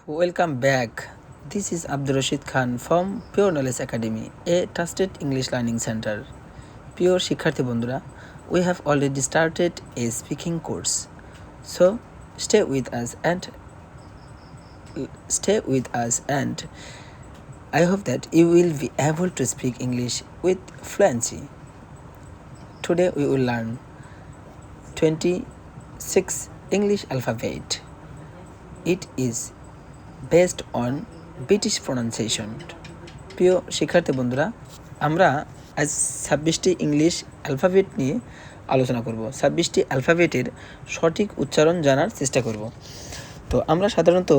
Welcome back. This is Abdul Rashid Khan from Pure Knowledge Academy, a trusted English learning center. Pure শিক্ষার্থী বন্ধুরা, we have already started a speaking course. So stay with us and I hope that you will be able to speak English with fluency. Today we will learn 26 English alphabet. It is based on British pronunciation. প্রিয় শিক্ষার্থী বন্ধুরা, আমরা আজ 26টি English alphabet নিয়ে আলোচনা করব। 26টি অ্যালফাবেটের সঠিক উচ্চারণ জানার চেষ্টা করব। তো আমরা সাধারণত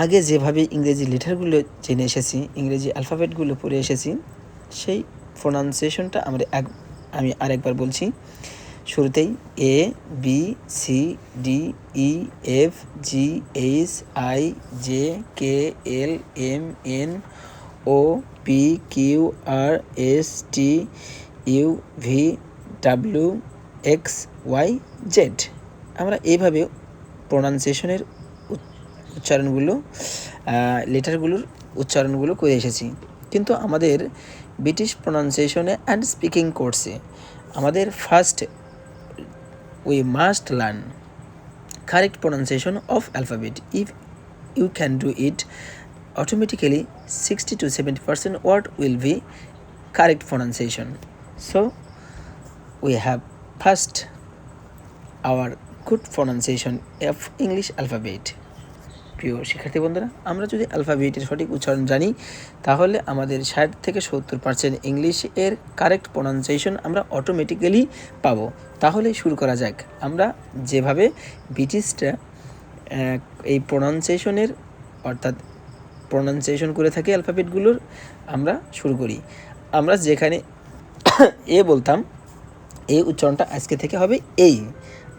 আগে যেভাবে ইংরেজি লেটারগুলো জেনে এসেছি, ইংরেজি অ্যালফাবেটগুলো পড়ে এসেছি, সেই প্রোনাউন্সিয়েশনটা আমি আরেকবার বলছি। শুরুতেই A B C D E F G H I J K L M N O P Q R S T U V W X Y Z. আমরা এইভাবে প্রোনাউন্সিয়েশনের উচ্চারণগুলো লেটারগুলোর উচ্চারণগুলো করে এসেছি। কিন্তু আমাদের ব্রিটিশ প্রোনাউন্সিয়েশনে অ্যান্ড স্পিকিং কোর্সে আমাদের first we must learn correct pronunciation of alphabet. If you can do it, automatically 60 to 70% word will be correct pronunciation. So we have first our good pronunciation of English alphabet. প্রিয় শিক্ষার্থী বন্ধুরা, আমরা যদি অ্যালফাবেটের সঠিক উচ্চারণ জানি তাহলে আমাদের 60 থেকে 70% ইংলিশের কারেক্ট প্রোনাউন্সিয়েশন আমরা অটোমেটিক্যালি পাবো। তাহলে শুরু করা যাক। আমরা যেভাবে ব্রিটিশরা এই প্রোনাউন্সিয়েশনের অর্থাৎ প্রোনাউন্সিয়েশন করে থাকি অ্যালফাবেটগুলোর, আমরা শুরু করি। আমরা যেখানে এ বলতাম, এই উচ্চারণটা আজকে থেকে হবে এই।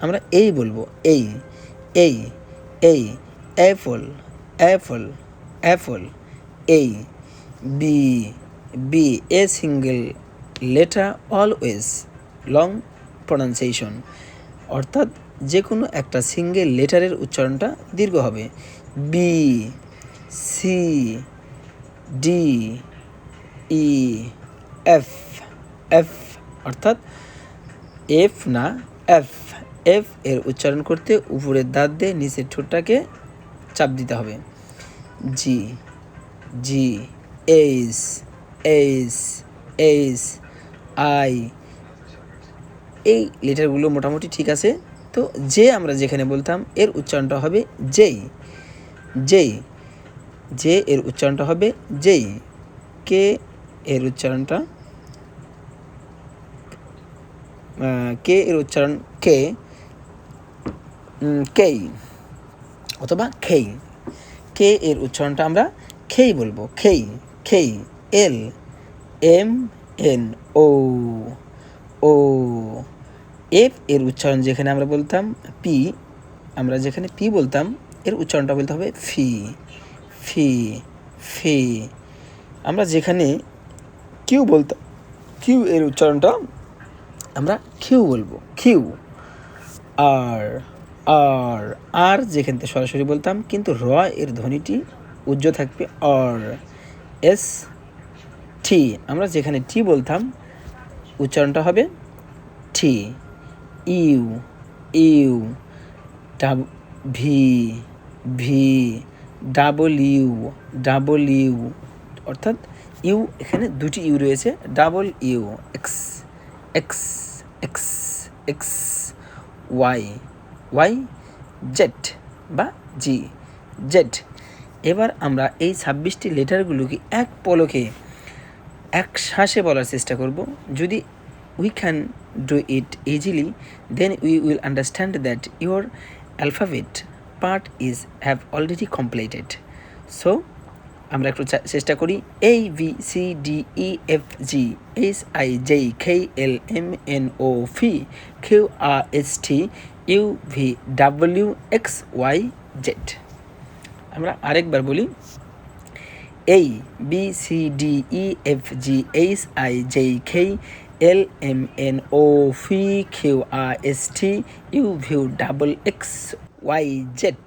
আমরা এই বলবো, এই এই এই apple apple apple a b b a single letter always long pronunciation অর্থাৎ যে কোনো একটা সিঙ্গেল লেটারের উচ্চারণটা দীর্ঘ হবে। B C D E F F অর্থাৎ এফ না এফ এফ এর উচ্চারণ করতে উপরের দাঁত দিয়ে নিচের ঠোঁটটাকে চাপ দিতে হবে। G G H H H I, এই লেটারগুলো মোটামুটি ঠিক আছে। তো যে আমরা যেখানে বলতাম এর উচ্চারণটা হবে যেই যেই, যে এর উচ্চারণটা হবে যেই। কে এর উচ্চারণটা কে এর উচ্চারণ কে কেই অথবা খেই। কে এর উচ্চারণটা আমরা খেই বলবো, খেই খেই। এল এম এন ও ও। এফ এর উচ্চারণ যেখানে আমরা বলতাম পি, আমরা যেখানে পি বলতাম এর উচ্চারণটা বলতে হবে ফি ফি ফি। আমরা যেখানে কিউ বলতাম কিউ এর উচ্চারণটা আমরা কিউ বলবো, কিউ। আর আর আর যেখান থেকে সরাসরি বলতাম কিন্তু র এর ধ্বনিটি উজ্জ্ব থাকবে, আর এস টি। আমরা যেখানে টি বলতাম উচ্চারণটা হবে T. U U V V double U অর্থাৎ ইউ, এখানে দুটি ইউ রয়েছে, double U. X X X X Y Y Z বা জি জেড। এবার আমরা এই 26টি লেটারগুলোকে এক পলকে এক শ্বাসে বলার চেষ্টা করব। যদি we can do it easily, then we will understand that your alphabet part is have already completed. So আমরা একটু চেষ্টা করি। A B C D E F G H I J K L M N O P Q R S T U V W X Y Z. আমরা আরেকবার বলি। A B C D E F G H I J K L M N O P Q R S T U V double X Y Z.